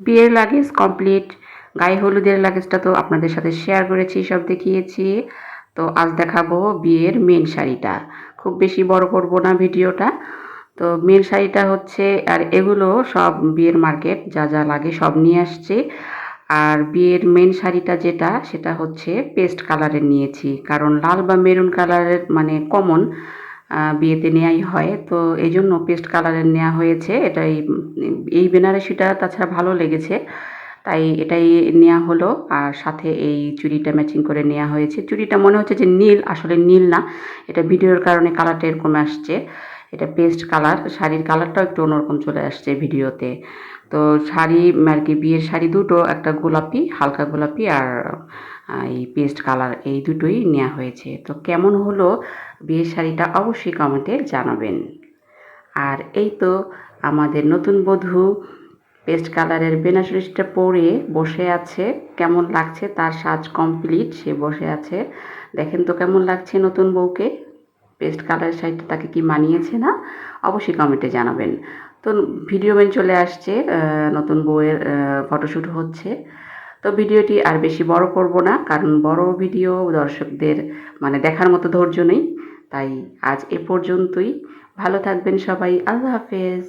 বিয়ের luggage complete. গায়ে হলুদের লাগেজটা তো আপনাদের সাথে শেয়ার করেছি, সব দেখিয়েছি। তো আজ দেখাবো বিয়ের মেন শাড়িটা। খুব বেশি বড় করব না ভিডিওটা। তো মেন শাড়িটা হচ্ছে, আর এগুলো সব বিয়ের মার্কেট যা যা লাগে সব নিয়ে আসছি। আর বিয়ের মেন শাড়িটা যেটা, সেটা হচ্ছে পেস্ট কালারের নিয়েছি, কারণ লাল বা মেরুন কালারের মানে কমন বিয়েতে নেওয়াই হয়। তো এই জন্য পেস্ট কালারের নেওয়া হয়েছে। এটাই এই বেনারসিটা তাছাড়া ভালো লেগেছে, তাই এটাই নেওয়া হলো। আর সাথে এই চুড়িটা ম্যাচিং করে নেওয়া হয়েছে। চুড়িটা মনে হচ্ছে যে নীল, আসলে নীল না, এটা ভিডিওর কারণে কালারটা এরকম আসছে। এটা পেস্ট কালার, শাড়ির কালারটাও একটু অন্যরকম চলে আসছে ভিডিওতে। তো শাড়ি আর কি, বিয়ের শাড়ি দুটো, একটা গোলাপি, হালকা গোলাপি, আর এই পেস্ট কালার, এই দুটোই নেওয়া হয়েছে। তো কেমন হলো বিয়ের শাড়িটা অবশ্যই কমেন্টে জানাবেন। আর এই তো আমাদের নতুন বধূ পেস্ট কালারের বেনারসিটা পরে বসে আছে। কেমন লাগছে, তার সাজ কমপ্লিট, সে বসে আছে। দেখেন তো কেমন লাগছে নতুন বউকে। পেস্ট কালারের শাড়িটা তাকে কি মানিয়েছে না, অবশ্যই কমেন্টে জানাবেন। তো ভিডিও মেন চলে আসছে, নতুন বউয়ের ফটোশ্যুট হচ্ছে। তো ভিডিওটি আর বেশি বড় করব না, কারণ বড় ভিডিও দর্শকদের মানে দেখার মতো ধৈর্য নেই। তাই আজ এ পর্যন্তই। ভালো থাকবেন সবাই। আল্লাহ হাফেজ।